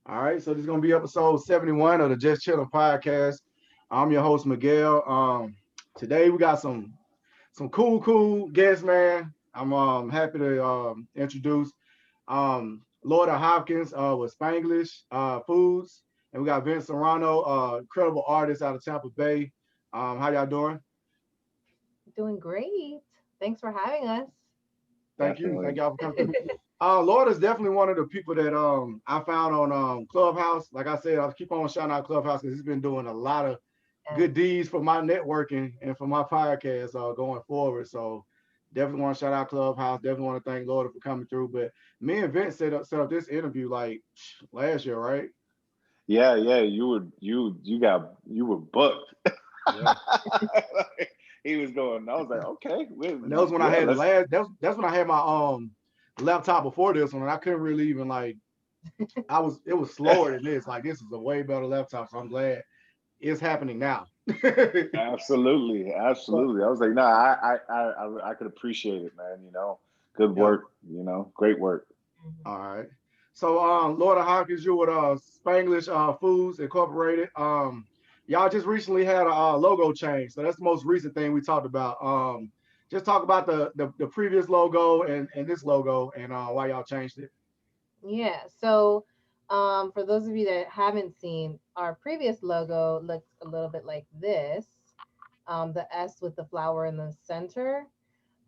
All right, so this is gonna be episode 71 of the Just Chillin' podcast. I'm your host Miguel. Today we got some cool guests, man. I'm happy to introduce Loida Hopkins with Spanglish Foods, and we got Vince Serrano, incredible artist out of Tampa Bay. How y'all doing? Doing great. Thanks for having us. Thank you. Thank Definitely. y'all for coming through. Lord is definitely one of the people that I found on Clubhouse. Like I said, I'll keep on shouting out Clubhouse because he's been doing a lot of Yeah. good deeds for my networking and for my podcast going forward. So definitely want to shout out Clubhouse. Definitely want to thank Lord for coming through. But me and Vince set up this interview like last year, right? Yeah, yeah. You were booked. Yeah. He was going. I was like, okay, And that was when I yeah, had the let's. last. That's when I had my laptop before this one, and I couldn't really even like. It was slower than this. Like this is a way better laptop, so I'm glad it's happening now. Absolutely, But absolutely. I was like, no, I could appreciate it, man. Good yeah, work. Great work. Mhm. all right. So Lord of Hopkins, you with Spanglish Foods Incorporated. Y'all just recently had a logo change. So that's the most recent thing we talked about. Just talk about the previous logo and this logo and why y'all changed it. Yeah. So, for those of you that haven't seen, our previous logo looks a little bit like this. The S with the flower in the center.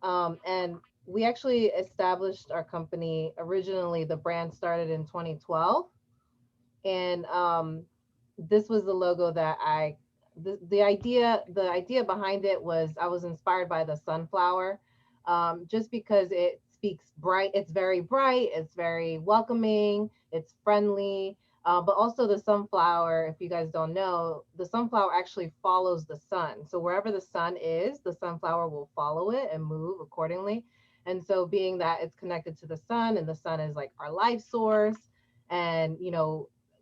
And we actually established our company originally. The brand started in 2012, and this was the logo that the idea behind it was I was inspired by the sunflower, just because it speaks bright. It's very bright. It's very welcoming. It's friendly. But also the sunflower, if you guys don't know, the sunflower actually follows the sun. So wherever the sun is, the sunflower will follow it and move accordingly. And so, being that it's connected to the sun, and the sun is like our life source, and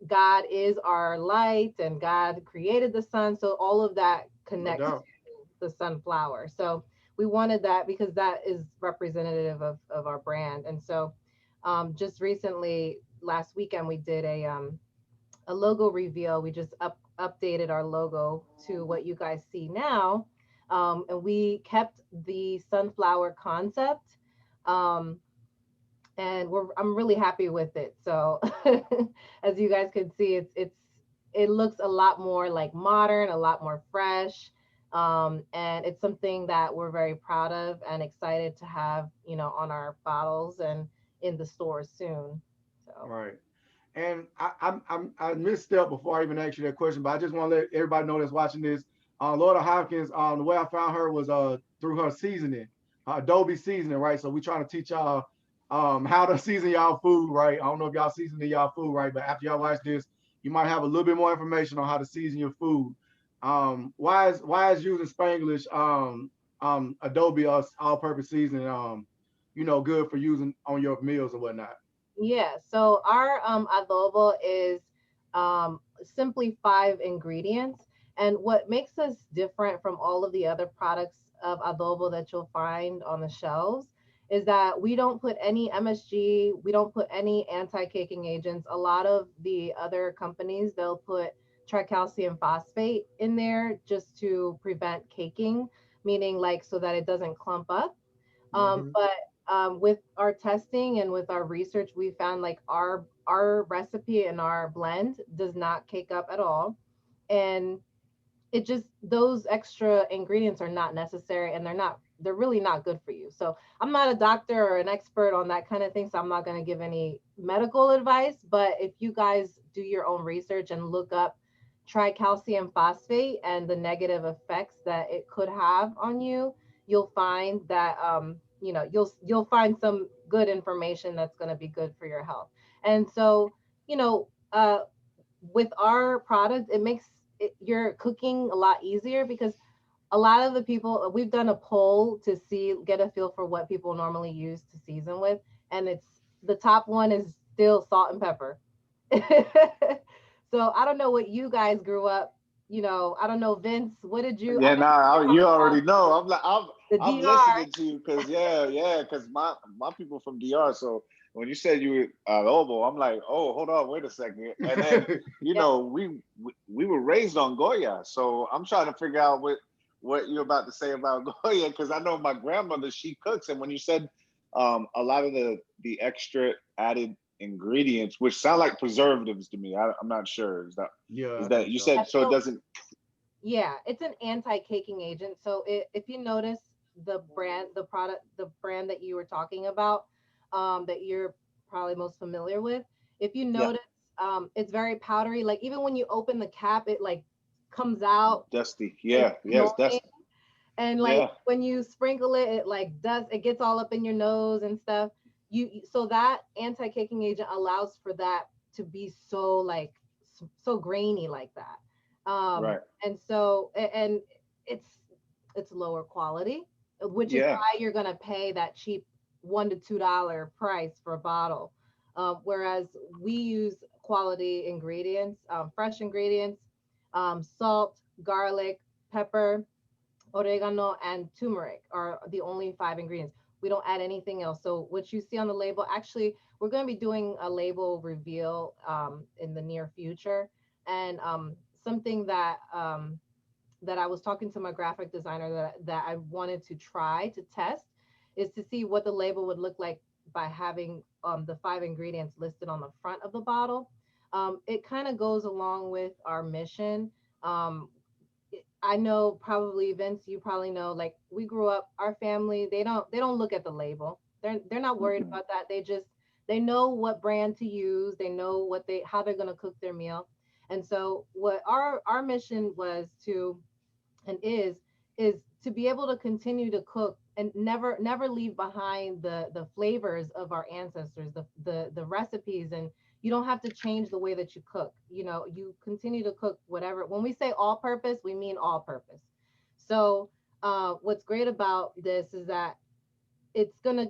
God is our light, and God created the sun. So all of that No connects to doubt. the sunflower. So we wanted that because that is representative of our brand. And so, just recently, last weekend, we did a logo reveal. We just updated our logo to what you guys see now. And we kept the sunflower concept. Um, and I'm really happy with it. So as you guys can see, it looks a lot more like modern, a lot more fresh. And it's something that we're very proud of and excited to have, on our bottles and in the stores soon. So Right. And I misstepped before I even asked you that question, but I just want to let everybody know that's watching this. Lorda Hopkins, the way I found her was through her seasoning, her Adobe seasoning, right? So we trying to teach y'all how to season y'all food, right? I don't know if y'all seasoning y'all food right, but after y'all watch this, you might have a little bit more information on how to season your food. Why is using Spanglish Adobe all-purpose seasoning good for using on your meals or whatnot? yeah, so our adobo is simply 5 ingredients. And what makes us different from all of the other products of adobo that you'll find on the shelves is that we don't put any MSG, we don't put any anti-caking agents. A lot of the other companies, they'll put tricalcium phosphate in there just to prevent caking, meaning like so that it doesn't clump up. Hmm. But with our testing and with our research, we found like our recipe and our blend does not cake up at all, and it just those extra ingredients are not necessary, and they're really not good for you. So I'm not a doctor or an expert on that kind of thing, so I'm not going to give any medical advice. But if you guys do your own research and look up tricalcium phosphate and the negative effects that it could have on you, you'll find that you'll find some good information that's going to be good for your health. And so, you know, uh with our product, it makes your cooking a lot easier because a lot of the people, we've done a poll to see, get a feel for what people normally use to season with, and it's the top one is still salt and pepper. So I don't know what you guys grew up, I don't know, Vince, what did you, I Yeah, know you nah, grew up you around already know. I'm like, I'm the I'm DR. listening to you because yeah, because my people from DR, so when you said you were Lobo, I'm like, oh, hold on, wait a second. And then you Yeah. know, we were raised on Goya, so I'm trying to figure out what you're about to say about Goya because I know my grandmother she cooks, and when you said a lot of the extra added ingredients, which sound like preservatives to me, I'm not sure. Yeah, Is I that think you so. Yeah, said so it so doesn't? yeah, it's an anti-caking agent. So if you notice the brand that you were talking about, that you're probably most familiar with, if you Yeah, notice, it's very powdery. Like even when you open the cap, it like comes out. dusty. It's Yeah, yeah, it's annoying. dusty. And like Yeah, when you sprinkle it, it like does it gets all up in your nose and stuff. So that anti-caking agent allows for that to be so like so grainy like that. right. And so and it's it's lower quality, which is Yeah. why you're gonna pay that cheap $1 to $2 price for a bottle. Whereas we use quality ingredients, fresh ingredients, salt, garlic, pepper, oregano, and turmeric are the only five ingredients. We don't add anything else. So what you see on the label, actually, we're going to be doing a label reveal in the near future, and something that I was talking to my graphic designer that I wanted to try to test is to see what the label would look like by having the five ingredients listed on the front of the bottle. It kind of goes along with our mission. Um, I know probably Vince, you probably know, like we grew up, our family, they don't look at the label. They're not worried Mm-mm. about that. They know what brand to use. They know how they're gonna cook their meal. And so what our mission was to and is to be able to continue to cook and never leave behind the flavors of our ancestors, the recipes. And you don't have to change the way that you cook. You continue to cook whatever. When we say all purpose, we mean all purpose. So what's great about this is that it's gonna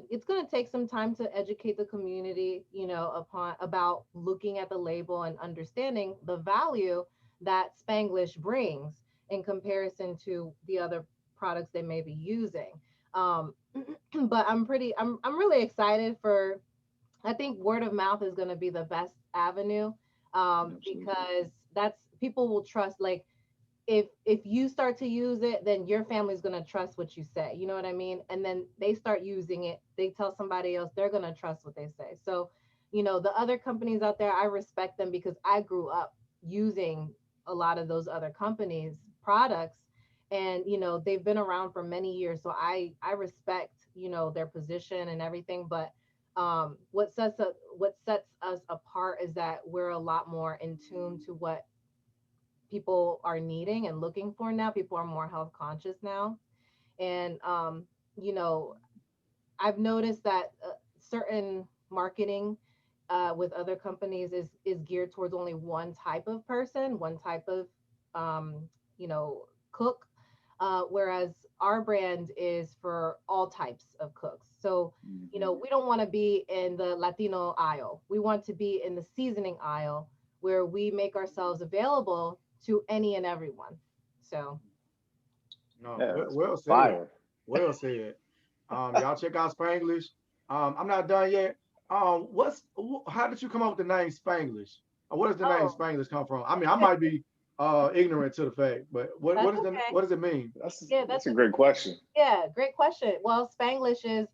take some time to educate the community, upon about looking at the label and understanding the value that Spanglish brings in comparison to the other products they may be using. Um, but I'm really excited for. I think word of mouth is going to be the best avenue, Absolutely. because that's people will trust. Like if you start to use it, then your family's going to trust what you say, you know what I mean? And then they start using it, they tell somebody else, they're going to trust what they say. So the other companies out there, I respect them because I grew up using a lot of those other companies products, and they've been around for many years, so I respect their position and everything. But what sets us apart is that we're a lot more in tune to what people are needing and looking for now. People are more health conscious now. And, you know, I've noticed that certain marketing with other companies is geared towards only one type of person, one type of, um, cook. Whereas our brand is for all types of cooks. So, Hmm. we don't want to be in the Latino aisle. We want to be in the seasoning aisle where we make ourselves available to any and everyone. So, No, Yeah, well, it's well said. fire. Well said. Y'all check out Spanglish. I'm not done yet. How did you come up with the name Spanglish? Where does the name oh, Spanglish come from? I mean, I might be ignorant to the fact, but that's okay. what does it mean? Yeah, That's a great question. yeah, great question. Well, Spanglish is,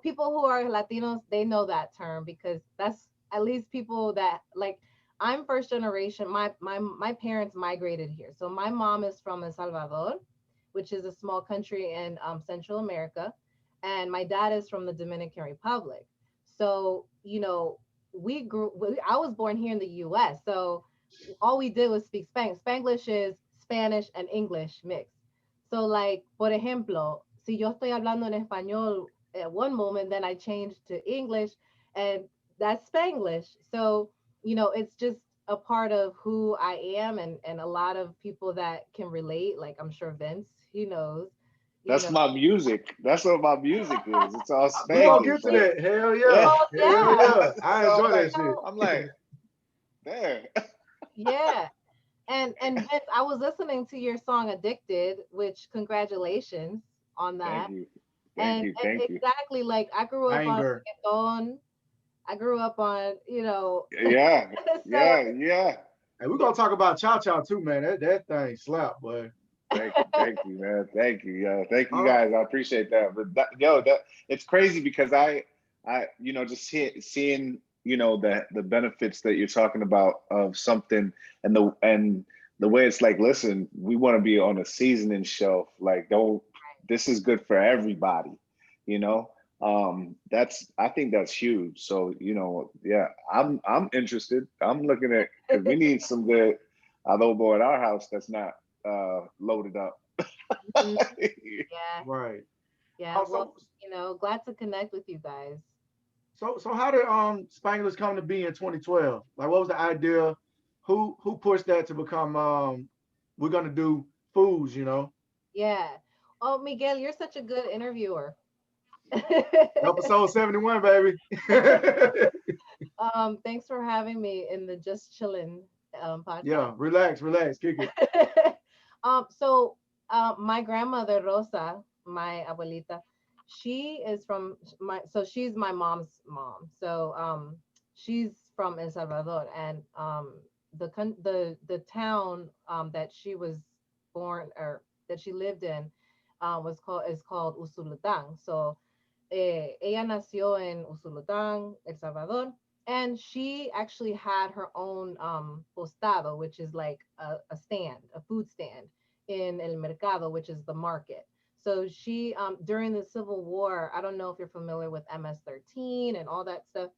people who are Latinos, they know that term because that's at least people that like. I'm first generation. My parents migrated here, so my mom is from El Salvador, which is a small country in Central America, and my dad is from the Dominican Republic. So I was born here in the U.S., so all we did was speak Spanish. Spanglish is Spanish and English mixed. So, like, por ejemplo, si yo estoy hablando en español at one moment, then I change to English, and that's Spanglish. So, it's just a part of who I am, and a lot of people that can relate. Like, I'm sure Vince, he knows, you That's know. my music. That's what my music is. It's all We gonna Spanglish. get to Like, that. Hell yeah. yeah. Well, Hell yeah. yeah. I So enjoy that shit. So, I'm like, there. yeah. And Vince, I was listening to your song "Addicted," which congratulations on Thank that. you. Thank And you. Thank you. exactly, like I grew up on Banger. reggaeton. I grew up on, Yeah, so yeah, yeah. And we're gonna talk about Chow Chow too, man. That thing slap, boy. Thank you, man. Thank you, yo. Thank you, Uh, guys. I appreciate that. But that it's crazy because just seeing, the benefits that you're talking about of something, and the way it's like, listen, we want to be on a seasoning shelf. Like, don't. This is good for everybody, you know. I think that's huge. So, yeah, I'm interested. I'm looking at because we need some good adobo at our house that's not loaded up. Mhm. Yeah, right. yeah. Oh, Well, glad to connect with you guys. so how did Spanglish come to be in 2012? Like, what was the idea? Who pushed that to become we're gonna do foods? Yeah. Oh, Miguel, you're such a good interviewer. Episode 71, baby. Thanks for having me in the Just Chillin' podcast. Yeah, relax, kick it. So my grandmother Rosa, my abuelita, she is from she's my mom's mom. So she's from El Salvador, and the town that she was born, or that she lived in, is called Usulután. So ella nació en Usulután, El Salvador, and she actually had her own postado, which is like a stand, a food stand in El Mercado, which is the market. So she, during the Civil War, I don't know if you're familiar with MS-13 and all that stuff.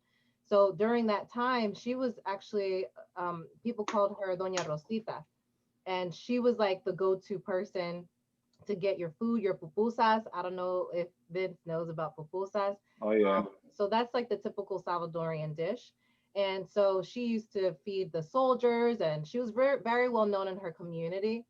So during that time, she was actually, people called her Doña Rosita, and she was like the go-to person to get your food, your pupusas. I don't know if Vince knows about pupusas. Oh yeah. So that's like the typical Salvadorian dish. And so she used to feed the soldiers, and she was very, very well known in her community.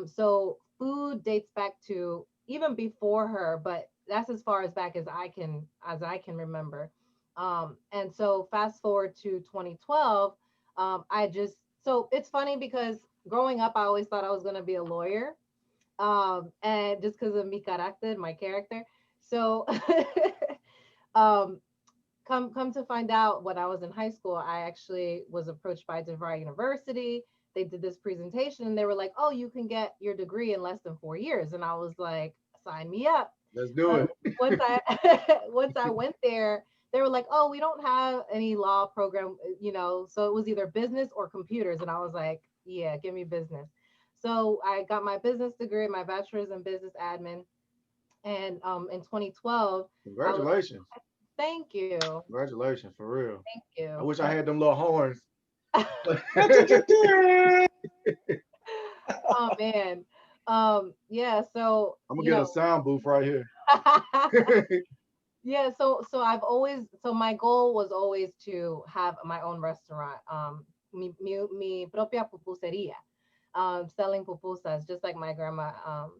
So food dates back to even before her, but that's as far as back as I can remember. And so fast forward to 2012, so it's funny because growing up, I always thought I was going to be a lawyer, and just because of mi character, my character. So, um, come to find out, when I was in high school, I actually was approached by DeVry University. They did this presentation, and they were like, "Oh, you can get your degree in less than 4 years," and I was like, "Sign me up." Let's do But it. once I once I went there, they were like, "Oh, we don't have any law program, So it was either business or computers, and I was like, "Yeah, give me business." So I got my business degree, my bachelor's in business admin, and in 2012, I was Congratulations. thank you, Congratulations, for real. thank I you. wish I had them little horns. Oh man, yeah. So I'm gonna get a sound booth right here. yeah, so my goal was always to have my own restaurant, mi propia pupuseria, selling pupusas just like my grandma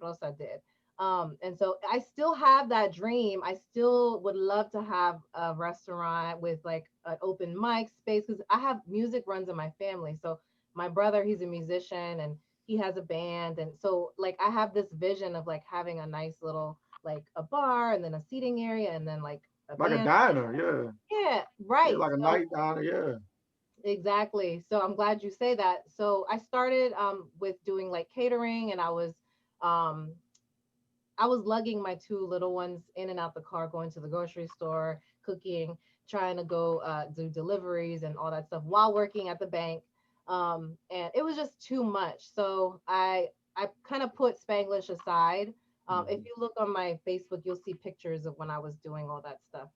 Rosa did. And so I still have that dream. I still would love to have a restaurant with like an open mic space, because I have music runs in my family. So my brother, he's a musician, and he has a band, and so like I have this vision of like having a nice little, like a bar, and then a seating area, and then like a Like a band. diner, yeah. Yeah, Yeah, right. like a So night diner, yeah. exactly. So I'm glad you say that. So I started with doing like catering, and um I was lugging my two little ones in and out the car, going to the grocery store, cooking, trying to go do deliveries and all that stuff while working at the bank. And it was just too much. So I kind of put Spanglish aside. If Mhm. you look on my Facebook, you'll see pictures of when I was doing all that stuff.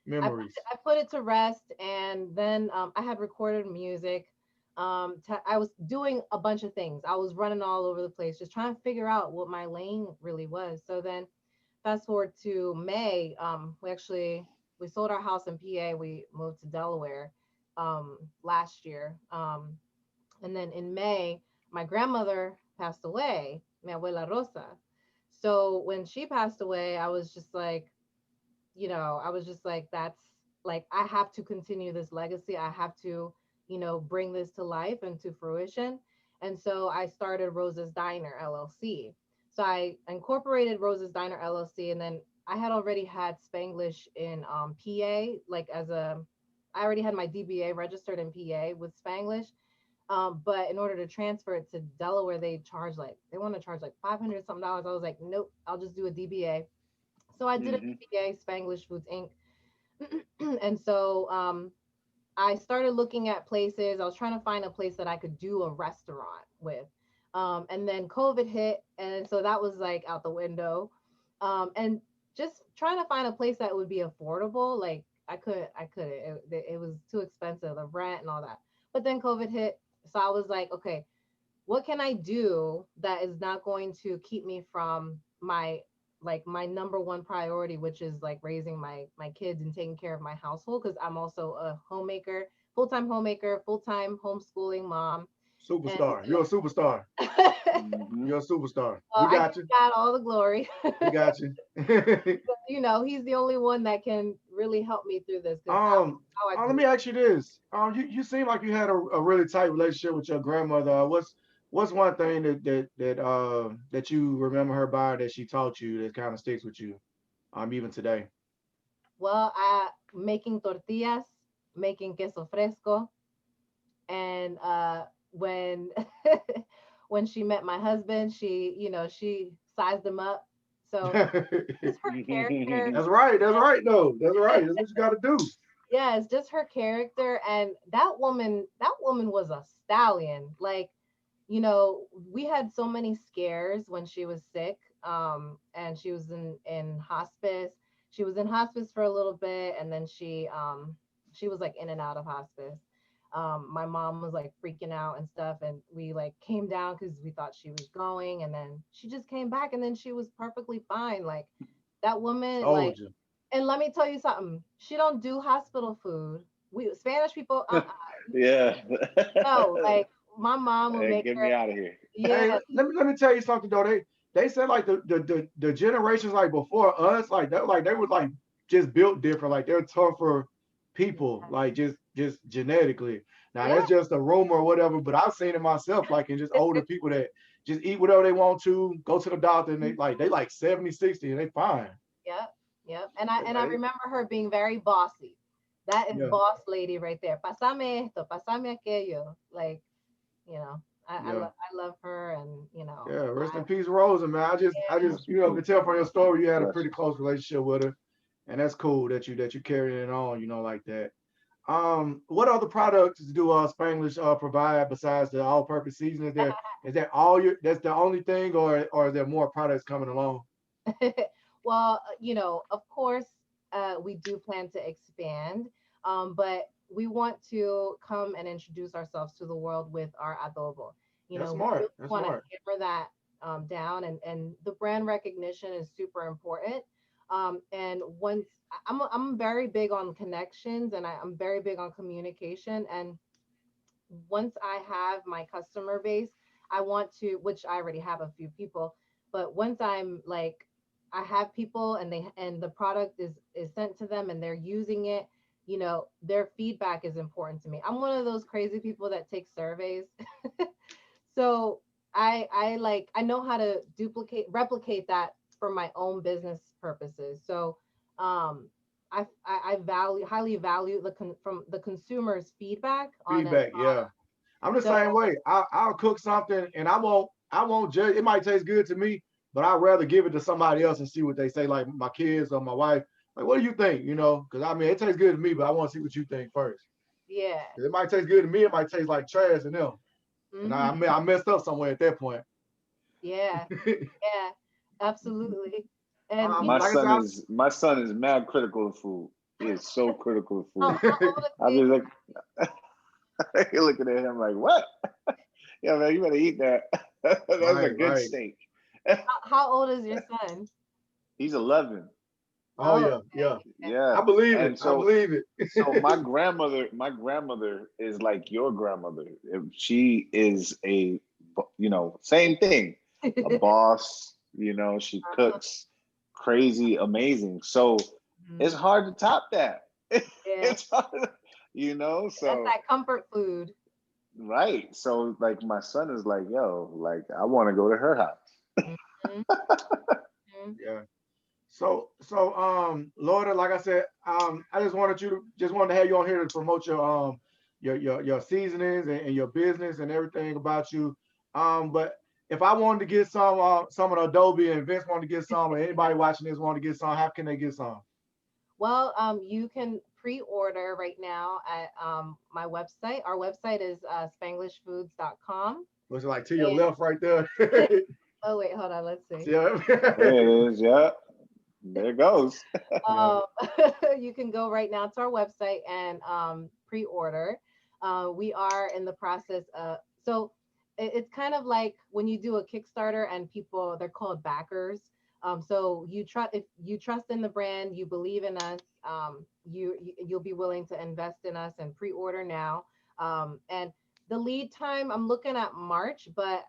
Memories. I put it to rest, and then I had recorded music. I was doing a bunch of things. I was running all over the place, just trying to figure out what my lane really was. So then, fast forward to May, we sold our house in PA. We moved to Delaware last year, and then in May, my grandmother passed away, mi abuela Rosa. So when she passed away, I was just like, that's like, I have to continue this legacy. I have to, bring this to life and to fruition. And so I started Rosa's Diner LLC. So I incorporated Rosa's Diner LLC, and then I had already had Spanglish in PA, like as a, I already had my DBA registered in PA with Spanglish. But in order to transfer it to Delaware, they want to charge like 500 something dollars. I was like, nope, I'll just do a DBA. So I did a Hmm. DBA, Spanglish Foods Inc. And so I started looking at places. I was trying to find a place that I could do a restaurant with. And then COVID hit, and so that was like out the window. And just trying to find a place that would be affordable. Like I couldn't. It was too expensive, the rent and all that. But then COVID hit, so I was like, okay, what can I do that is not going to keep me from my number one priority, which is like raising my kids and taking care of my household, because I'm also a homemaker, full-time homemaker, full-time homeschooling mom. And Superstar. You're a superstar. Hmm. You're a superstar. well, We I got give you. God all the glory. We got you. He's the only one that can really help me through this, because how I Let grew. me ask you this. You seem like you had a really tight relationship with your grandmother. What's one thing that you remember her by that she taught you that kind of sticks with you, even today? Well, making tortillas, making queso fresco, and when when she met my husband, she sized him up. So just her character. That's right. That's right. No, that's right. That's what you got to do. Yeah, it's just her character. And that woman was a stallion. Like, we had so many scares when she was sick. And she was in hospice. She was in hospice for a little bit, and then she was like in and out of hospice. My mom was like freaking out and stuff, and we like came down because we thought she was going, and then she just came back, and then she was perfectly fine. Like, that woman, like, Soldier. and let me tell you something. She don't do hospital food. We Spanish people, Yeah. no. Like, my mom would Hey, make get her. me out of here. Hey, Yeah, let me tell you something though. They said like the generations like before us, like they were like just built different. Like they're tougher people, like just genetically. Now yeah, that's just a rumor or whatever, but I've seen it myself, like in just older people that just eat whatever they want to, go to the doctor, and they like 70, 60, and they fine. yep, yep. And I Like, remember her being very bossy. That is yeah, boss lady right there. Pasame esto, pasame aquello. Like, you know, yeah. I love her, and Yeah, rest in peace, Rosa, man. I just, Rest in can peace, tell from man. your story you had a Bless pretty you. close relationship with her, and that's cool that you carrying it on, like that. What other products do Spanglish provide besides the all-purpose seasoning? Is that all your? That's the only thing, or is there more products coming along? well, of course, we do plan to expand, but we want to come and introduce ourselves to the world with our adobo. That's We really smart. That's want to smart. hammer that down, and the brand recognition is super important. And once I'm very big on connections, and I'm very big on communication. And once I have my customer base, I want to, which I already have a few people, but once I'm like, I have people, and the product is sent to them, and they're using it, their feedback is important to me. I'm one of those crazy people that take surveys. So I know how to replicate that for my own business purposes. So um I value highly value from the consumer's feedback on a Feedback, yeah. I'm the so same way. I'll cook something and I won't judge. It might taste good to me, but I'd rather give it to somebody else and see what they say, like my kids or my wife. Like, what do you think? Because I mean, it tastes good to me, but I want to see what you think first. yeah. 'Cause it might taste good to me. It might taste like trash to them, and Hmm. I messed up somewhere at that point. Yeah, yeah, absolutely. And My Like I son said, is my son is mad critical of food. He is so critical of how, food. how old is I he? be like, you're looking at him like, what? Yeah, man, you better eat that. That's a right, good right. steak. How old is your son? He's 11. Oh Oh, yeah, okay, yeah. okay. I Yeah, believe it. and I so believe so it. my grandmother is like your grandmother. She is same thing, a boss. She Uh-huh. cooks crazy, amazing. So it's Mhm. hard to top that. Yeah, It's hard, that's So that comfort food. right. So like my son is like, yo, like I want to go to her house. Mhm, mhm. Yeah. Loida, like I said, I just wanted to have you on here to promote your seasonings and your business and everything about you. But if I wanted to get some of the Adobe and Vince wanted to get some, or anybody watching this wanted to get some, how can they get some? Well, you can pre-order right now at my website. Our website is spanglishfoods.com. Was it like to your And left right there? oh wait, hold on, let's see. Yeah. There it is. Yeah, there it goes. Yeah. Um, you can go right now to our website and pre-order. We are in the process of so it's kind of like when you do a Kickstarter and people they're called backers. So you trust if you trust in the brand, you believe in us. You'll be willing to invest in us and pre-order now. And the lead time I'm looking at March, but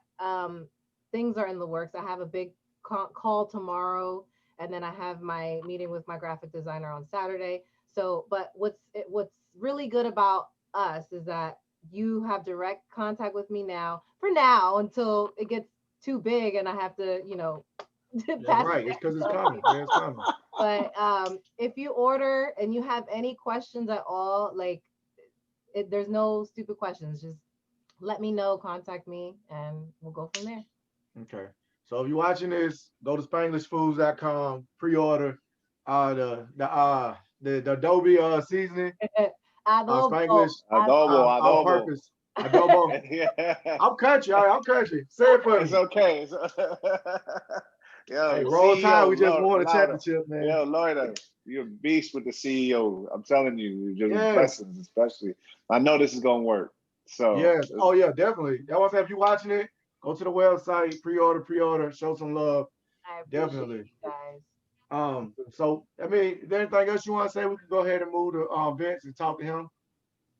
things are in the works. I have a big call tomorrow and then I have my meeting with my graphic designer on Saturday. So, but what's really good about us is that you have direct contact with me now for now until it gets too big and I have to, That's pass it right. It's because it's down. coming. Yeah, it's coming. But if you order and you have any questions at all, like there's no stupid questions. Just let me know, contact me, and we'll go from there. Okay. So if you're watching this, go to SpanglishFoods.com, pre-order the Adobe seasoning, Adobo, Spanglish Adobo, all adobo. purpose adobo. Yeah, I'm country, all right, I'm country. Say it for it's me. okay. Hey, Yo, roll tide. CEO, We just won a louder. championship, man. Yo, Loida, you're a beast with the CEO. I'm telling you, you're just Yes, blessings, especially. I know this is gonna work. So, yes. Oh yeah, definitely. That was if you watching it, go to the website, pre-order, show some love. I appreciate Definitely. you guys. So I mean, is there anything else you want to say? We can go ahead and move to Vince and talk to him.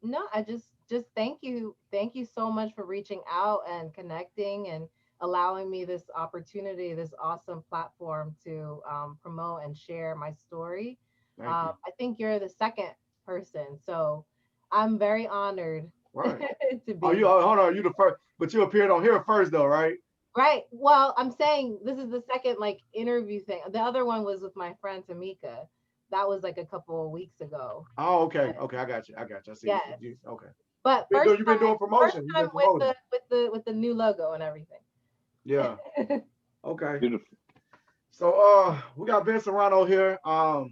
No, I just thank you so much for reaching out and connecting and allowing me this opportunity, this awesome platform to promote and share my story. Thank you. I think you're the second person, so I'm very honored Right. to Oh, be here. hold on, you the first, but you appeared on here first though, right? Right. Well, I'm saying this is the second like interview thing. The other one was with my friend Tamika. That was like a couple of weeks ago. Oh, okay, But okay, I got you, I got you. I see. yes. Okay. But You've been doing first promotion. You've been time with promoting. the new logo and everything. Yeah. Okay. beautiful. So we got Vince Serrano here. Yes.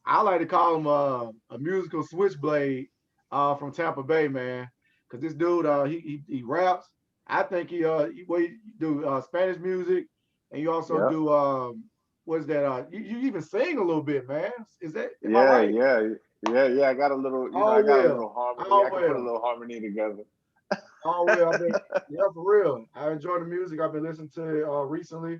I like to call him a musical switchblade from Tampa Bay, man. Cause this dude he raps. I think he do Spanish music, and you also Yeah, do what is that? You even sing a little bit, man. Is that am I yeah, right? yeah, yeah. I got a little, I Oh got a well, little harmony. oh I can put a well, little harmony together. oh well. I mean, yeah, for real. I enjoy the music. I've been listening to it recently.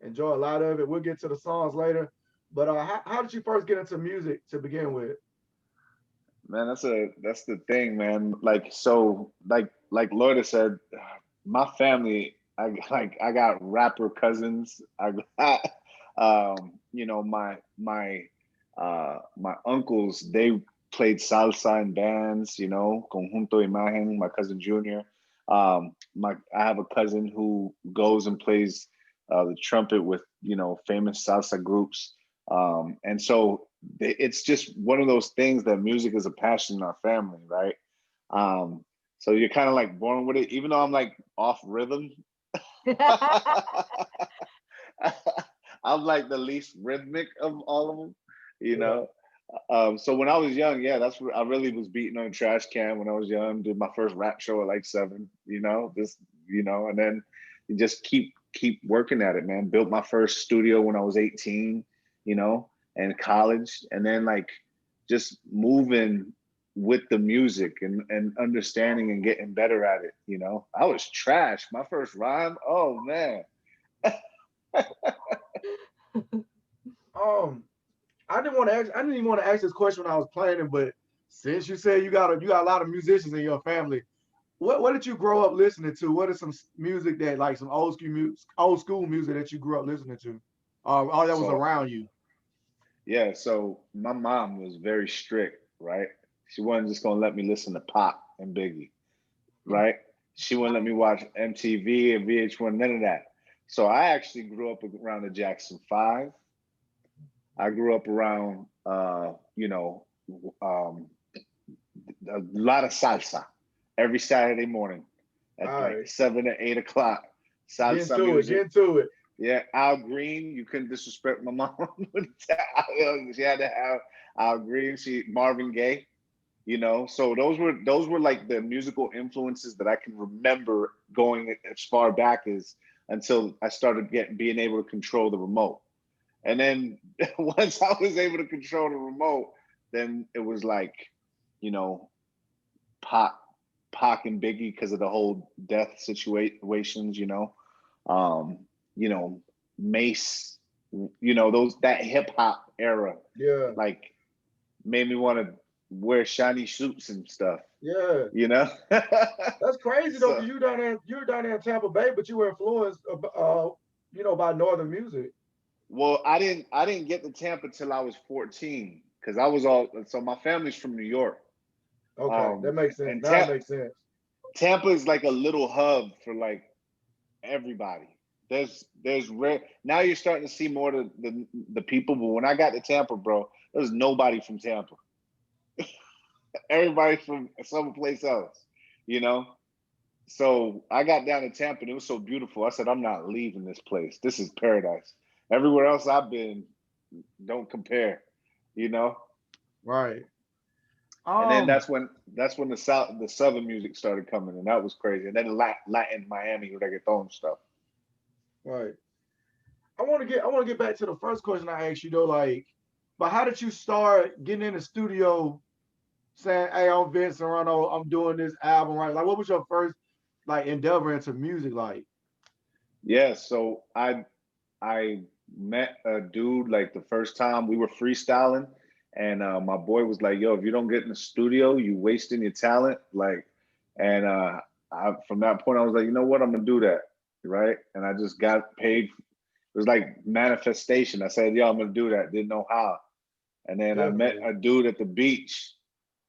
Enjoy a lot of it. We'll get to the songs later. But how did you first get into music to begin with? Man, that's the thing, man. Like so, like Lourdes said, my family, I got rapper cousins. I got, my uncles. They played salsa in bands. Conjunto Imagen. My cousin Junior. I have a cousin who goes and plays the trumpet with famous salsa groups. And so it's just one of those things that music is a passion in our family, right? Um, so you're kind of like born with it, even though I'm like off rhythm. I'm like the least rhythmic of all of them, you Yeah. know. So when I was young, yeah, that's what I really was beating on a trash can when I was young. Did my first rap show at like 7, and then you just keep working at it, man. Built my first studio when I was 18, and college, and then like just moving with the music and understanding and getting better at it. I was trash. My first rhyme, oh man. Um, I didn't even want to ask this question when I was planning, but since you said you got a lot of musicians in your family, what did you grow up listening to? What is some music that like some old school music that you grew up listening to, or that was So around you? yeah, so my mom was very strict, right? She wasn't just gonna let me listen to pop and Biggie, right? She wouldn't let me watch MTV and VH1, none of that. So I actually grew up around the Jackson 5, I grew up around, um, a lot of salsa every Saturday morning at All like right. 7 or 8 o'clock. Get Salsa into it. Get music. into it. Yeah, Al Green. You couldn't disrespect my mom. She had to have Al Green. She Marvin Gaye. So those were like the musical influences that I can remember going as far back as until I started being able to control the remote. And then once I was able to control the remote, then it was like, you know, Pac, Pac and Biggie because of the whole death situations, um, you know, Mace, those that hip hop era, Yeah. like made me want to wear shiny suits and stuff, Yeah. you know. That's crazy though, So, because you're down there in Tampa Bay, but you were influenced, by Northern music. well, I didn't get to Tampa till I was 14 because I was all so my family's from New York, Okay, that makes sense. and Now it makes sense. Tampa is like a little hub for like everybody. There's rare now you're starting to see more of the people, but when I got to Tampa, bro, there was nobody from Tampa. Everybody from someplace else, you know. So I got down to Tampa and it was so beautiful. I said, I'm not leaving this place. This is paradise. Everywhere else I've been don't compare, you know. Right. And then Um. that's when the southern music started coming, and that was crazy. And then Latin Miami reggaeton stuff. Right. I want to get back to the first question I asked you though. Like, but how did you start getting in the studio saying, "Hey, I'm Vince Serrano. I'm doing this album." Right. Like, what was your first like endeavor into music? Like, Yeah, so I met a dude like the first time we were freestyling, and my boy was like, "Yo, if you don't get in the studio, you wasting your talent." Like, and from that point, I was like, "You know what? I'm gonna do that." Right, and I just got paid. It was like manifestation. I said, "Yo, I'm gonna do that." Didn't know how, and then I met definitely. a dude at the beach,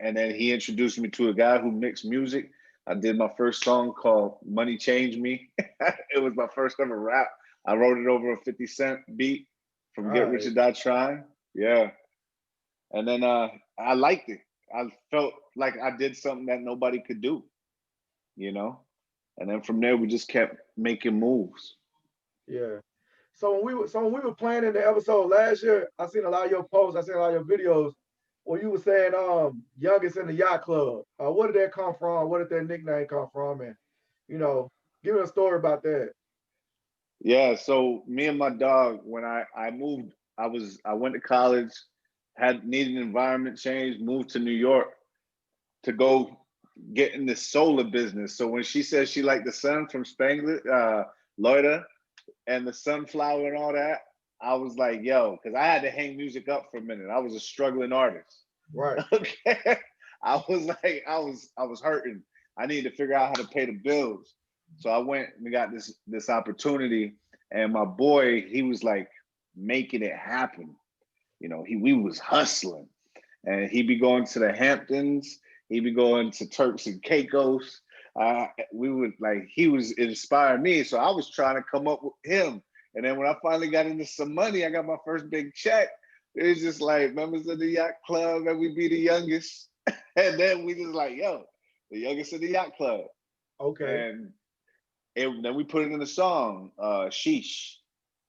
and then he introduced me to a guy who mixed music. I did my first song called "Money Changed Me." It was my first ever rap. I wrote it over a 50 Cent beat from All Get Rich right. or Die Trying. Yeah, and then I liked it. I felt like I did something that nobody could do, you know. And then from there, we just kept making moves. Yeah. So when we were planning the episode last year, I seen a lot of your posts, I seen a lot of your videos where you were saying youngest in the yacht club. Where did that come from? Where did that nickname come from? And you know, give me a story about that. Yeah, so me and my dog, when I moved, I went to college, had needed an environment change, moved to New York to go get in the solar business. So when she said she liked the sun from Spanglish, Loida, and the sunflower and all that, I was like, yo, because I had to hang music up for a minute. I was a struggling artist. Right. Okay. I was hurting. I needed to figure out how to pay the bills. So I went and got this opportunity. And my boy, he was like making it happen. We was hustling. And he'd be going to the Hamptons, he'd be going to Turks and Caicos. We would like he was inspiring me. So I was trying to come up with him. And then when I finally got into some money, I got my first big check. It was just like members of the yacht club, and we'd be the youngest. And then we just like, yo, the youngest of the yacht club. Okay. And then we put it in the song, sheesh.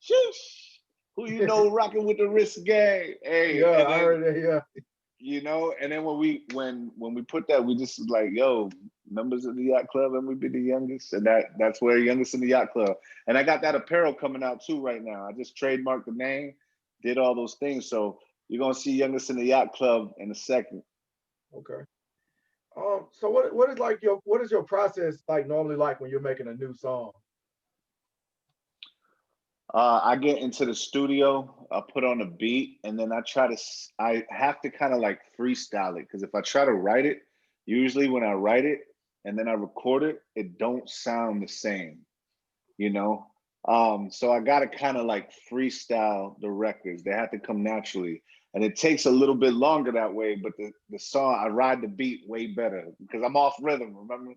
Sheesh. Who you know rocking with the wrist gang? Hey, Yeah, and I then heard that. Yeah. and then when we put that, we just like, yo, members of the yacht club, and we be the youngest, and that's where youngest in the yacht club. And I got that apparel coming out too right now. I just trademarked the name, did all those things. So you're gonna see youngest in the yacht club in a second. Okay. So what is your process like normally like when you're making a new song? I get into the studio, I put on a beat, and then I have to kind of like freestyle it because if I try to write it, usually when I write it and then I record it, it don't sound the same, you know. So I got to kind of like freestyle the records. They have to come naturally, and it takes a little bit longer that way. But the song, I ride the beat way better because I'm off rhythm. Remember?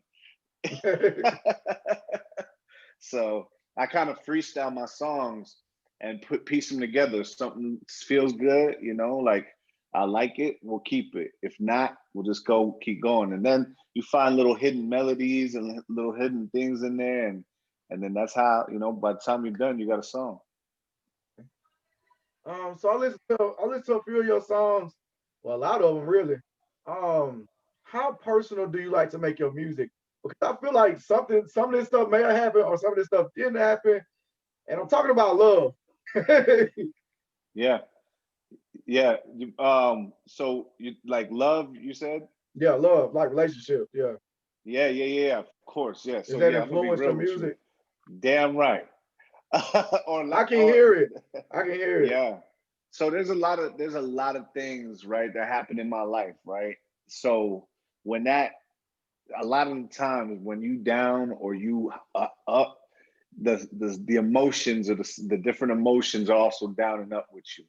So I kind of freestyle my songs, and piece them together. If something feels good, like I like it, we'll keep it. If not, we'll just keep going. And then you find little hidden melodies and little hidden things in there, and then that's how, by the time you're done, you got a song. So I listen to a few of your songs. Well, a lot of them really. Um, how personal do you like to make your music? Because I feel like some of this stuff may have happened, or some of this stuff didn't happen. And I'm talking about love. Yeah, yeah. So you like love? You said? Yeah, love, like relationships. Yeah. Yeah, yeah, yeah. Of course, yeah. Is So that yeah, I'm gonna be influenced your real with you. music? Damn right. or I like, can or hear it. I can hear it. yeah. So there's a lot of things, right, that happen in my life, right? So when that a lot of the times when you down or you up, the emotions or the different emotions are also down and up with you.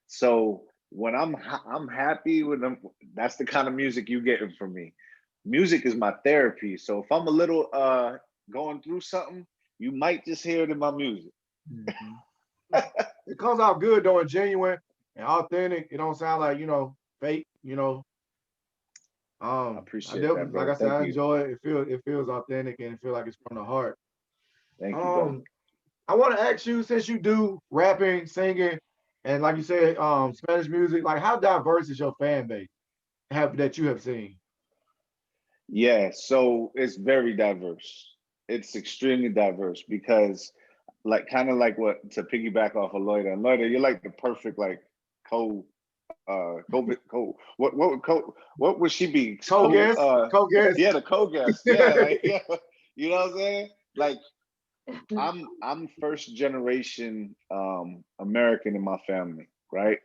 So when I'm happy with them, that's the kind of music you getting from me. Music is my therapy. So if I'm a little going through something, you might just hear it in my music. Mhm. It comes out good though, and genuine and authentic. It don't sound like fake. I I appreciate that, definitely, like bro. I said, Thank I you. enjoy it. It feels authentic, and it feels like it's from the heart. Thank you, brother. Um, I want to ask you, since you do rapping, singing, and like you said, Spanish music, like how diverse is your fan base have that you have seen? Yeah, so it's very diverse. It's extremely diverse because, like, kind of like what to piggyback off of Loida. And Loida, you're like the perfect like co, what would she be? Co-guest, co-guest. Yeah, the co-guest. Yeah, like yeah, you know what I'm saying? Like I'm first generation American in my family, right?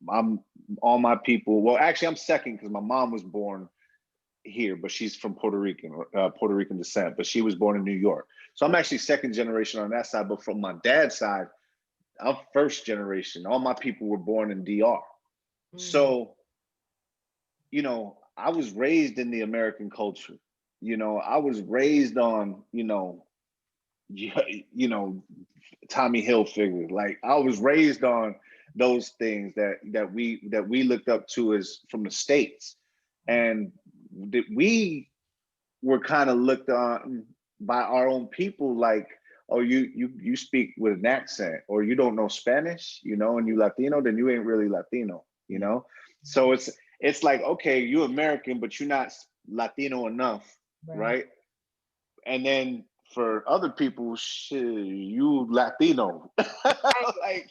I'm all my people. Well, actually, I'm second because my mom was born here, but she's from Puerto Rican descent, but she was born in New York. So I'm actually second generation on that side. But from my dad's side, I'm first generation. All my people were born in DR. Mm. So, I was raised in the American culture. I was raised on, you, you know, Tommy Hill figure. Like I was raised on those things that we looked up to as from the States. And that we were kind of looked on by our own people like, oh, you speak with an accent, or you don't know Spanish, and you Latino, then you ain't really Latino. So it's like, okay, you American, but you're not Latino enough, Right. right? And then for other people, shit, you Latino. Right. Like,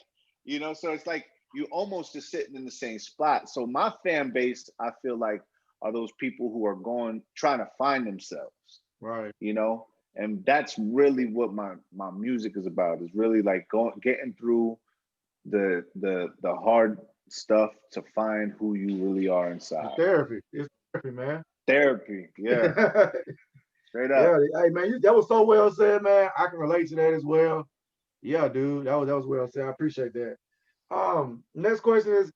so it's like you almost just sitting in the same spot. So my fan base, I feel like, are those people who are trying to find themselves, Right. you know? And that's really what my music is about, is really like getting through the hard stuff to find who you really are It's inside. therapy. It's therapy, man. Therapy, yeah, straight Yeah, up. hey man, that was so well said, man. I can relate to that as well. Yeah, dude, that was well said. I appreciate that. Next question is,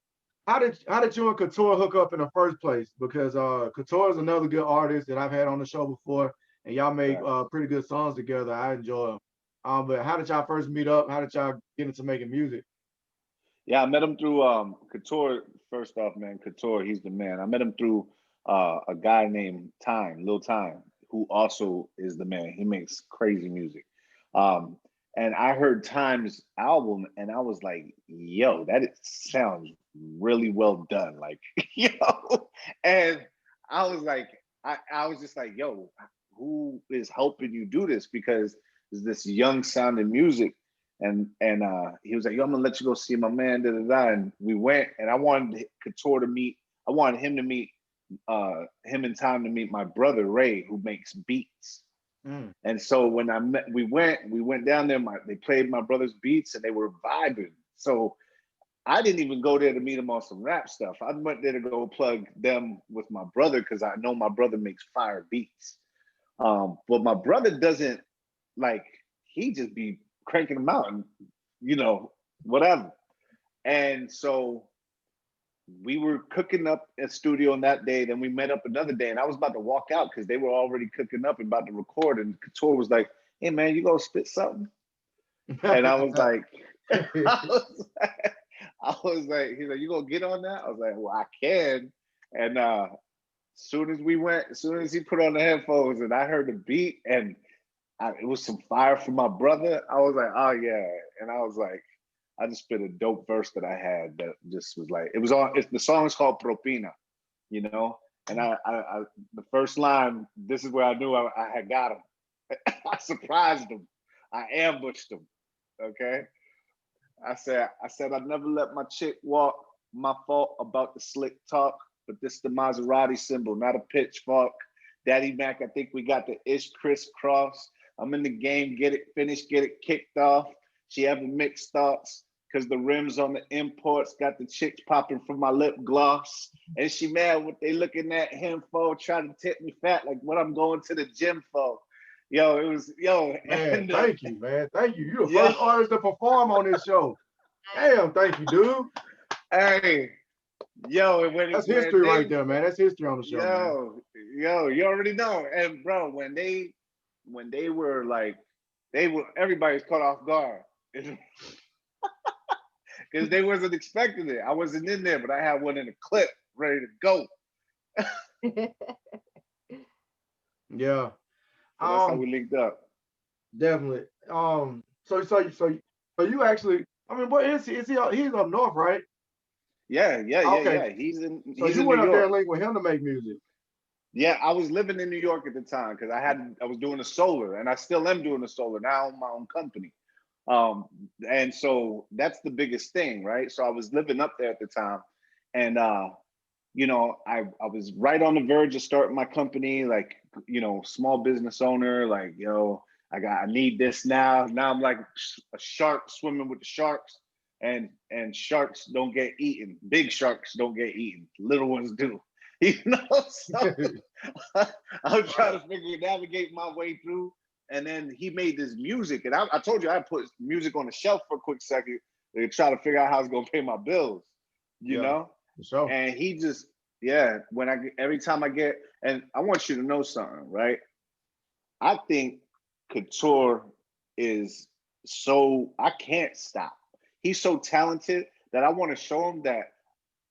how did you and Couture hook up in the first place? Because Couture is another good artist that I've had on the show before, and y'all make Right. pretty good songs together. I enjoy them. But how did y'all first meet up? How did y'all get into making music? Yeah, I met him through Couture. First off, man, Couture, he's the man. I met him through a guy named Lil Time, who also is the man. He makes crazy music. Um, and I heard Time's album, and I was like, "Yo, sounds really well done." Like, and I was like, I was just like, "Yo, who is helping you do this?" Because there's this young sounding music, and he was like, "Yo, I'm gonna let you go see my man." Da, da, da. And we went, and I wanted Couture to meet. I wanted him to meet him in time to meet my brother Ray, who makes beats. Mm. And so when we went down there. They played my brother's beats, and they were vibing. So I didn't even go there to meet him on some rap stuff. I went there to go plug them with my brother because I know my brother makes fire beats. But my brother doesn't like. He just be cranking them out, and whatever. And so we were cooking up at studio on that day. Then we met up another day, and I was about to walk out because they were already cooking up and about to record. And Couture was like, "Hey man, you gonna spit something?" And I was like, I was he's like, you gonna get on that? I was like, well, I can. And as soon as he put on the headphones and I heard the beat and it was some fire from my brother, I was like, oh yeah. And I was like, I just spit a dope verse that I had that just was like, it was on. The song is called Propina, you know. And the first line, this is where I knew I had got him. I surprised him. I ambushed him. Okay. I'd never let my chick walk. My fault about the slick talk, but this the Maserati symbol, not a pitchfork. Daddy Mac, I think we got the ish crisscross. I'm in the game, get it finished, get it kicked off. She having mixed thoughts, cause the rims on the imports got the chicks popping from my lip gloss. And she mad what they looking at him for, trying to tip me fat like what I'm going to the gym for. Yo, it was Man, and thank you, man. Thank you. You the first artist to perform on this show. Damn, thank you, dude. hey, yo, That's history right there, man. That's history on the show, man. you already know. And bro, when they were like, everybody's caught off guard. Because they wasn't expecting it. I wasn't in there, but I had one in a clip ready to go. Yeah. So that's how we linked up. Definitely. So you actually, I mean, what is he? Is he? He's up north, right? Yeah. Okay. He's in So you New went up there York. and linked with him to make music. Yeah, I was living in New York at the time because I was doing the solar, and I still am doing the solar now. I own my own company. And so that's the biggest thing, right? So I was living up there at the time, and I was right on the verge of starting my company, like, small business owner, like, I need this now. Now I'm like a shark swimming with the sharks, and sharks don't get eaten. Big sharks don't get eaten. Little ones do. So I'm trying to navigate my way through. And then he made this music, and I told you I put music on the shelf for a quick second to try to figure out how I was gonna pay my bills, Yeah, for sure. And he just, every time I get, and I want you to know something, right? I think Couture is I can't stop. He's so talented that I want to show him that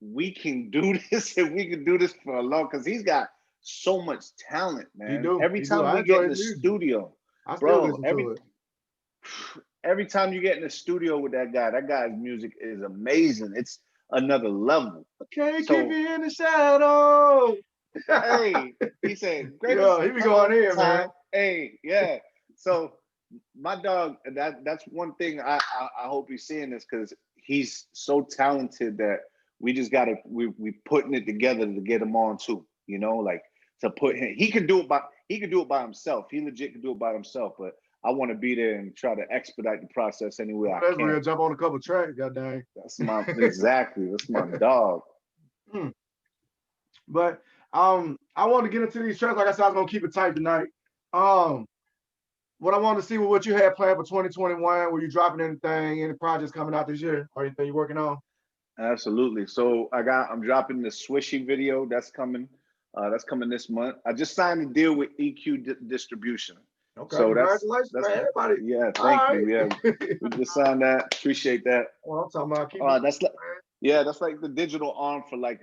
we can do this and we can do this for a long, because he's got so much talent, He man. do. Every He do. time I we get enjoy in his the music. studio, I still bro, listen to it. every time you get in the studio with that guy's music is amazing. It's another level. Can't keep So, me in the shadow. hey, he said, greatest Yeah, he be of all going in, man. time. Hey, yeah. So my dog, that's one thing I hope he's seeing this, because he's so talented that we just gotta we putting it together to get him on too. Like, to put him, he could do it by himself. He legit could do it by himself, but I want to be there and try to expedite the process any way I That's can. real. Jump on a couple tracks, goddamn. That's exactly. That's my dog. But I want to get into these tracks. Like I said, I was gonna keep it tight tonight. What I wanted to see was what you had planned for 2021. Were you dropping anything, any projects coming out this year, or anything you're working on? Absolutely. So I'm dropping the Swishy video that's coming. That's coming this month. I just signed a deal with EQ Distribution. Okay, So congratulations, that's man. Everybody. yeah. All Thank right. you. Yeah, we just signed that. Appreciate that. Well, I'm talking about keep That's like that's like the digital arm for, like,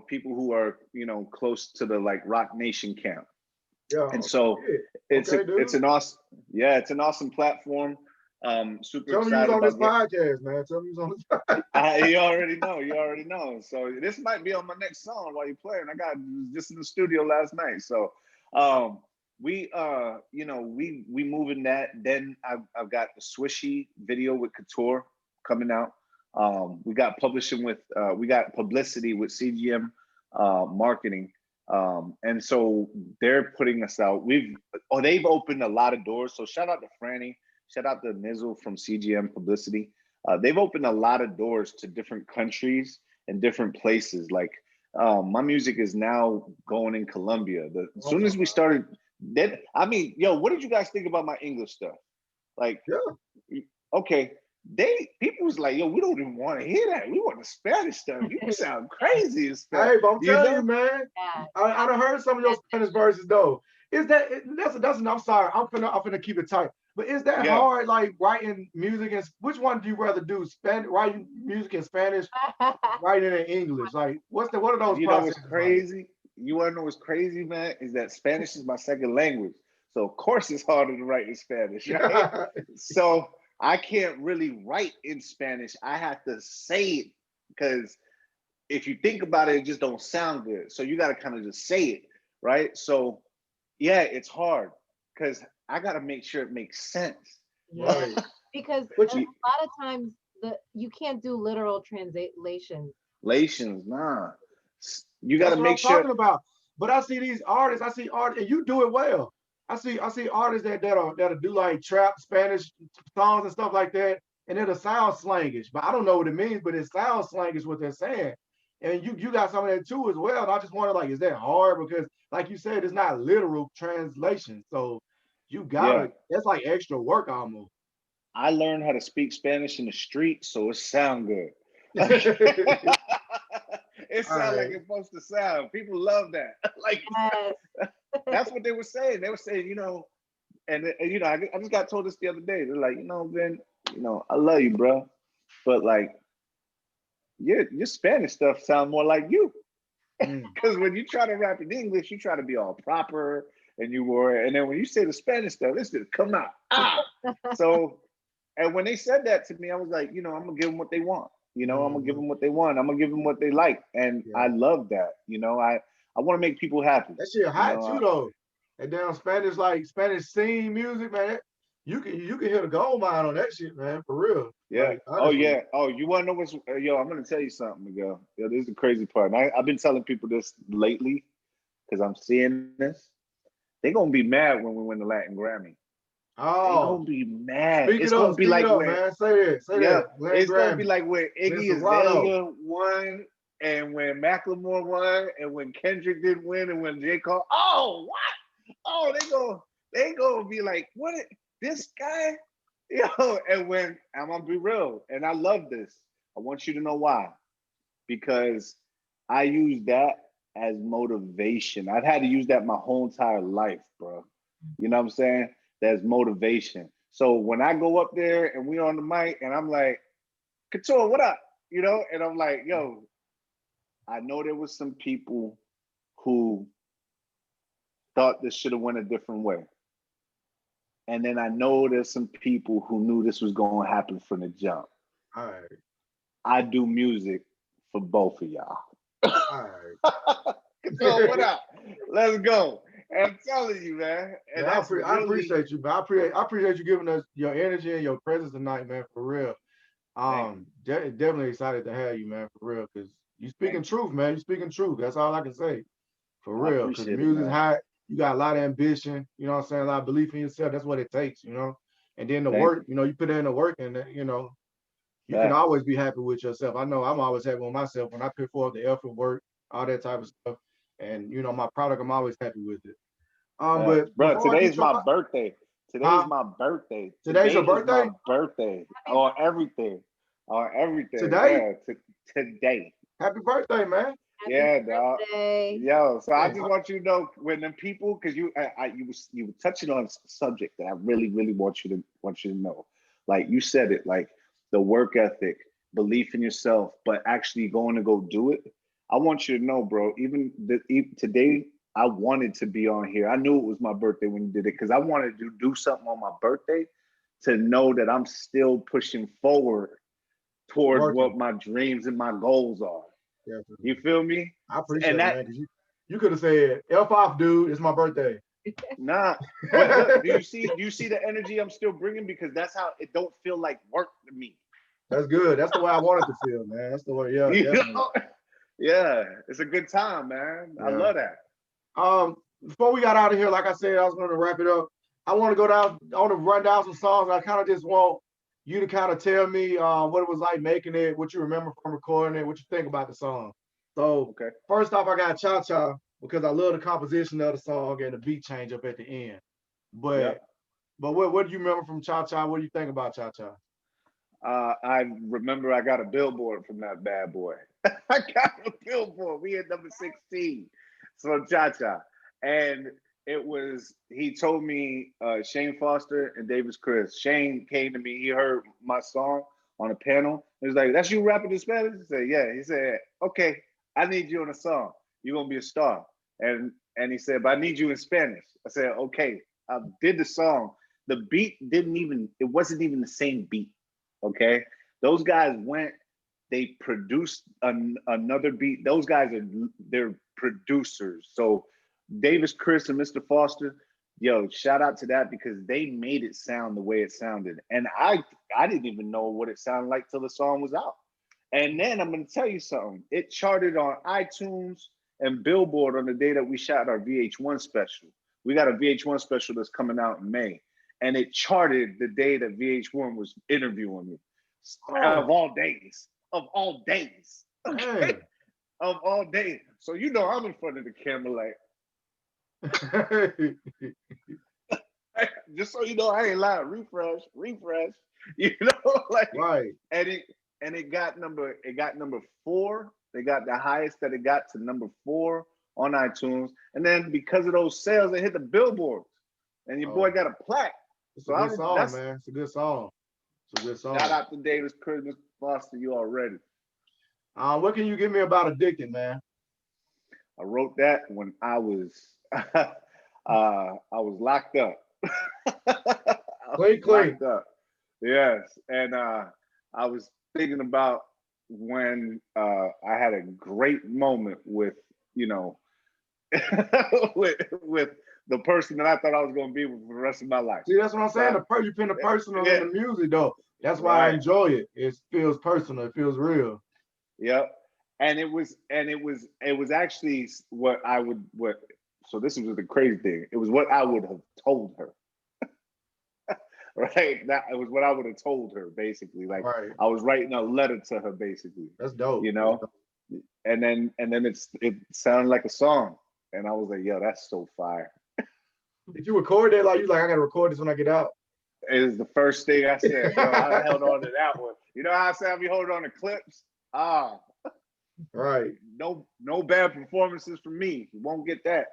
people who are close to the, like, Rock Nation camp. yeah. And so it's Okay, dude. it's an awesome platform. Super Tell me you was excited on this about podcast, man. Tell me you was on this podcast. You already know. You already know. So this might be on my next song while you're playing. I got just in the studio last night. So we we moving that. Then I've got the Swishy video with Couture coming out. We got publicity with CGM marketing. And so they're putting us out. They've opened a lot of doors. So shout out to Franny, shout out to Nizzle from CGM Publicity. They've opened a lot of doors to different countries and different places. Like, my music is now going in Colombia. As soon as we started, what did you guys think about my English stuff? Like, okay, people was like, yo, we don't even want to hear that. We want the Spanish stuff. You sound crazy and stuff. Hey, but I'm telling you, man. Yeah. I done heard some of your Spanish verses though. Is that's I'm sorry. I'm finna keep it tight. But is that Yeah, hard, like writing music? And which one do you rather do? Writing music in Spanish, writing in English? Like, what are those you know what's processes like? crazy? You want to know what's crazy, man? Is that Spanish is my second language, so of course it's harder to write in Spanish, right? So I can't really write in Spanish. I have to say it because if you think about it, it just don't sound good. So you got to kind of just say it, right? So yeah, it's hard because I got to make sure it makes sense. Yeah, Right. because But a you, lot of times you can't do literal translations. Relations, nah. You got that's to what I'm make sure. talking about. But I see these artists, I see art, and you do it well. I see artists that'll do like trap Spanish songs and stuff like that, and it'll sound slangish, but I don't know what it means, but it sounds slangish what they're saying. And you got some of that too as well. And I just wonder, like, is that hard? Because like you said, it's not literal translation. So you Yeah, gotta, that's like extra work almost. I learned how to speak Spanish in the street, so it sound good. It All sound like right. it's supposed to sound. People love that. Like Yes. that's what they were saying. They were saying, I just got told this the other day. They're like, Ben, I love you, bro, but like your Spanish stuff sound more like you. Mm. Because when you try to rap in English, you try to be all proper and then when you say the Spanish stuff, it's just come out. So, and when they said that to me, I was like, I'm gonna give them what they want. I'm gonna give Mhm. them what they want. I'm gonna give them what they like, and Yeah. I love that. I want to make people happy. That shit You hot know, too though. And damn Spanish, like Spanish scene music, man. You can hit a gold mine on that shit, man, for real. yeah. Like Oh honestly. yeah. Oh, you want to know what's? Yo, I'm gonna tell you something, Miguel. Yo, this is the crazy part. And I've been telling people this lately because I'm seeing this. They gonna be mad when we win the Latin Grammy. They gonna Oh, be mad. It's gonna be speak it like up, when man. Say that, say yeah, that. Glenn it's gonna be Grammy, like when Glenn Iggy Serrano. Azalea won, and when Macklemore won, and when Kendrick didn't win, and when J Cole. Oh, what? Oh, they gonna be like, what? This guy, And when I'm gonna be real, and I love this. I want you to know why, because I use that as motivation. I've had to use that my whole entire life, bro. You know what I'm saying? That's motivation. So when I go up there and we on the mic and I'm like, Couture, what up? And I'm like, yo, I know there was some people who thought this should have went a different way. And then I know there's some people who knew this was going to happen from the jump. All right, I do music for both of y'all. all right. Couture, what up? Let's go. And I'm telling you, man. And Man, that's I really, appreciate you, man. I appreciate you giving us your energy and your presence tonight, man, for real. thank you. Definitely excited to have you, man, for real, because you speaking Thank you. truth, man. You speaking truth. That's all I can say. For I real, because the appreciate it, music's man. hot. You got a lot of ambition. You know what I'm saying? A lot of belief in yourself. That's what it takes. And then the Thank work. you. You put in the work, and you can Facts. always be happy with yourself. I know I'm always happy with myself when I put forth the effort, work, all that type of stuff. And my product, I'm always happy with it. Facts. But Bro, before I get today's you, my birthday. Today's huh? my birthday. Today's Today your is my birthday. birthday. Happy On everything. On everything. Today, Yeah. Today. happy birthday, man. happy Yeah, dog. birthday. Yo, so I Yeah, just want you to know when the people, because you were touching on a subject that I really, really want you to know. Like you said it, like the work ethic, belief in yourself, but actually going to go do it. I want you to know, bro. Even today, I wanted to be on here. I knew it was my birthday when you did it because I wanted to do something on my birthday to know that I'm still pushing forward towards working. what my dreams and my goals are. You Definitely. feel me? I appreciate And it, that man, because you could have said, F off, dude, it's my birthday. Nah, but look, do you see the energy I'm still bringing? Because that's how it don't feel like work to me. That's good. That's the way I wanted to feel, man. That's the way, yeah, You definitely. know? Yeah, it's a good time, man. I Yeah. love that. Before we got out of here, like I said, I was going to wrap it up. I want to go down, I want to run down some songs. I kind of just want you to kind of tell me what it was like making it, what you remember from recording it, what you think about the song. So Okay. first off, I got Cha Cha because I love the composition of the song and the beat change up at the end. But Yep. what do you remember from Cha Cha? What do you think about Cha Cha? I remember I got a billboard from that bad boy. I got a billboard. We at number 16. So Cha Cha. And he told me Shane Foster and Davis Chris. Shane came to me, he heard my song on a panel. He was like, "That's you rapping in Spanish?" I said, "Yeah." He said, "Okay, I need you on a song. You're gonna be a star." And he said, "But I need you in Spanish." I said, "Okay." I did the song. The beat it wasn't even the same beat. Okay. Those guys they produced another beat. Those guys they're producers. So Davis, Chris, and Mr. Foster, yo, shout out to that because they made it sound the way it sounded. And I didn't even know what it sounded like till the song was out. And then I'm gonna tell you something. It charted on iTunes and Billboard on the day that we shot our VH1 special. We got a VH1 special that's coming out in May. And it charted the day that VH1 was interviewing me. Oh, Of all days. Of all days. Okay. man. Of all days. So you know I'm in front of the camera like, just so you know, I ain't lying. Refresh. You know, like, Right. and it got number 4. They got the highest that it got to number 4 on iTunes, and then because of those sales, it hit the billboards, and your boy Oh, got a plaque. it's a So good song, that's man. It's a good song. It's a good shout song. out to Davis Christmas Foster. You already. What can you give me about Addicted, man? I wrote that when I was I was locked up. I was Clean, clean. locked up. Yes, and I was thinking about when I had a great moment with you know with the person that I thought I was going to be with for the rest of my life. See, that's what I'm saying. So You pin the personal in yeah, the music, though. That's why I right. enjoy it. It feels personal. It feels real. Yep. And it was actually what so this was the crazy thing. It was what I would have told her. Right? That it was what I would have told her basically. Like Right. I was writing a letter to her basically. That's dope. You That's know? dope. And then it sounded like a song. And I was like, yo, that's so fire. Did you record that? Like you like, I gotta record this when I get out. It is the first thing I said, bro. I held on to that one. You know how I said I be holding on to clips? Ah, Right. no bad performances from me. You won't get that.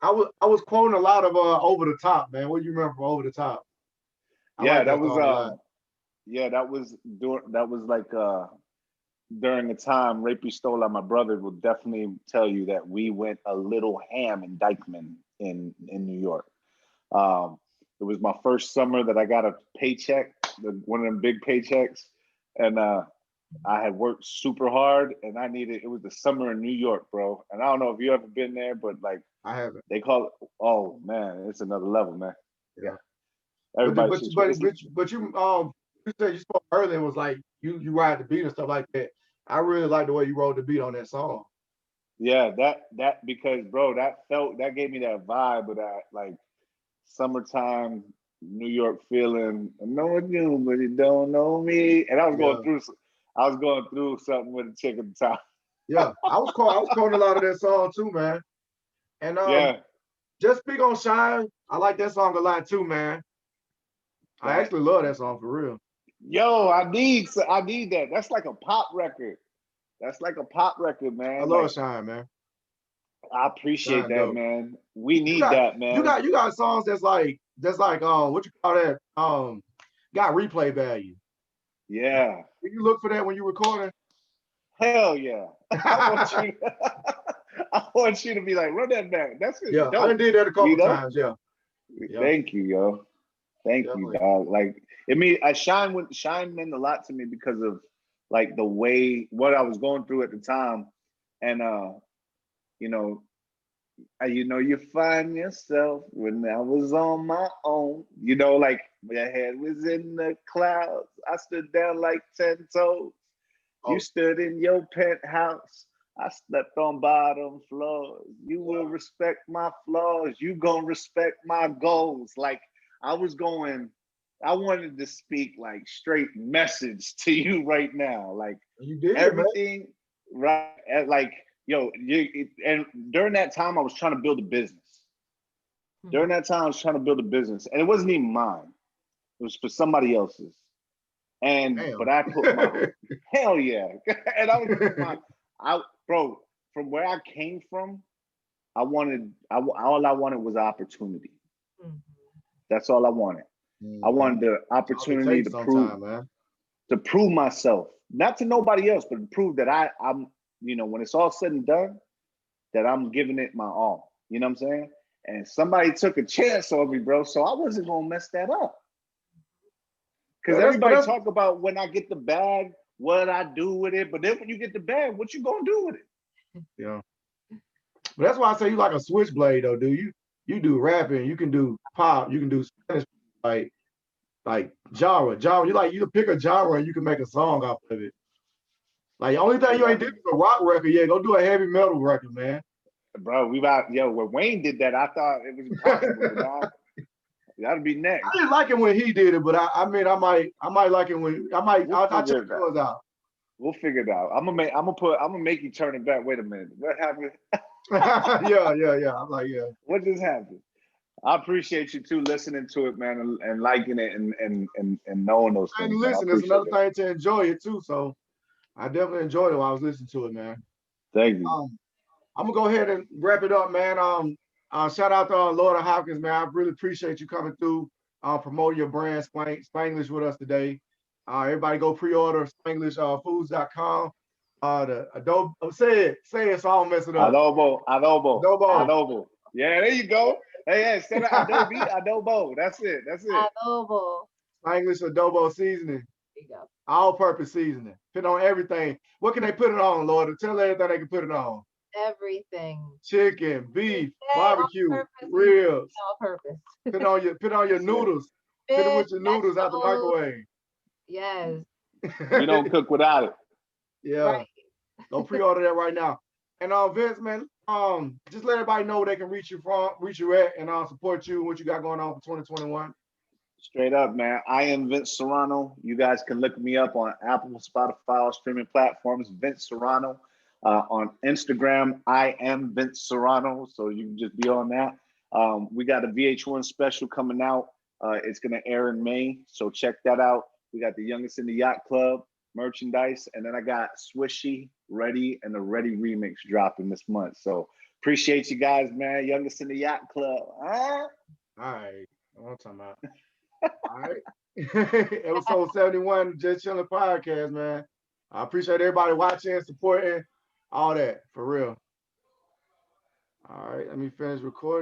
I was quoting a lot of Over the Top, man. What do you remember from Over the Top? I Yeah, like that that was song a lot. yeah, that was like during the time Ray Pistola, my brother, will definitely tell you that we went a little ham in Dykeman in New York. Um, it was my first summer that I got a paycheck, one of them big paychecks, and I had worked super hard, and it was the summer in New York, bro. And I don't know if you ever been there, but like I haven't. they call it, oh man, it's another level, man. Yeah, Yeah. But everybody but should. but but you said you spoke earlier and was like you ride the beat and stuff like that. I really like the way you wrote the beat on that song. Yeah, that because bro, that gave me that vibe of that like summertime New York feeling. I know you, but you don't know me. And Yeah. I was going through something with a chick at the time. Yeah. I was quoting a lot of that song too, man. And Yeah, just speak on Shine. I like that song a lot too, man. I that actually love that song for real. yo, I need that. That's like a pop record. That's like a pop record, I man. love Like Shine, man. I appreciate Shine that, dope. man. We You need got that, you man. got you got songs that's like what you call that got replay value. Yeah. Do you look for that when you recording? Hell yeah. I want you I want you to be like, run that back. That's just Yeah, I done dope. did that a You couple know? times. Yeah, yeah, Thank you, yo. Thank you, definitely. dog. Like I Shine meant a lot to me because of like the way what I was going through at the time. And you know, you find yourself when I was on my own. You know, like my head was in the clouds. I stood down like 10 toes. You Oh, stood in your penthouse. I slept on bottom floors. You will respect my flaws. You gonna respect my goals. Like I was going, I wanted to speak like straight message to you right now. Like you did, man. everything, right? Like yo, and during that time, I was trying to build a business. Mhm. During that time, I was trying to build a business, and it wasn't even mine. It was for somebody else's. But Damn. I put my hell yeah, and I was putting my I bro from where I came from. all I wanted was opportunity. Mhm. That's all I wanted. I Mhm. wanted the All it opportunity takes sometime, man. to prove myself, not to nobody else, but to prove that I'm, when it's all said and done, that I'm giving it my all. You know what I'm saying? And somebody took a chance on me, bro. So I wasn't gonna mess that up. Because But everybody that's talk about when I get the bag, what I do with it. But then when you get the bag, what you gonna do with it? yeah. But that's why I say you like a switchblade though, dude. You do rapping, you can do pop, you can do Spanish, like genre. You pick a genre and you can make a song off of it. Like the only thing you I ain't did mean, is a rock record. Yeah, go do a heavy metal record, man. bro, we about when Wayne did that, I thought it was impossible, but I now that'll be next. didn't like it when he did it, but I mean I might like it when We'll I'll check figure it out. yours out. We'll figure it out. I'm gonna make you turn it back. Wait a minute. What happened? Yeah. I'm like, yeah. What just happened? I appreciate you too listening to it, man, and liking it and knowing those And things, man. I listen, it's appreciate another that. thing to enjoy it too. So I definitely enjoyed it while I was listening to it, man. Thank you. Um, I'm gonna go ahead and wrap it up, man. Shout out to Loida Hopkins, man. I really appreciate you coming through, promoting your brand Spanglish with us today. Everybody go pre-order SpanglishFoods.com. The adobe. Say it, so I don't mess it up. Ad- Adobo, Adobo. Yeah, there you go. Hey, instead of Adobe, Adobo. That's it. That's it. Adobo. Spanglish adobo seasoning, There you go. all-purpose seasoning. Put on everything. What can they put it on, Lord? Tell everything they can put it on. Everything. Chicken, You beef, say all barbecue, purpose and ribs. all purpose. Put on your That's it. noodles. Hit it Fish, with your noodles out the vegetables. microwave. Yes. We don't cook without it. Yeah. Right. Go pre-order that right now. And Vince, man, just let everybody know where they can reach you at, and support you and what you got going on for 2021. Straight up, man. I am Vince Serrano. You guys can look me up on Apple, Spotify, or streaming platforms. Vince Serrano. On Instagram, I am Vince Serrano. So you can just be on that. We got a VH1 special coming out. It's going to air in May. So check that out. We got the Youngest in the Yacht Club merchandise. And then I got Swishy, Ready, and the Ready remix dropping this month. So appreciate you guys, man. Youngest in the Yacht Club. Huh? All right. What I'm talking about. All right. Episode 71, Just Chilling Podcast, man. I appreciate everybody watching, supporting, all that, for real. All right, let me finish recording.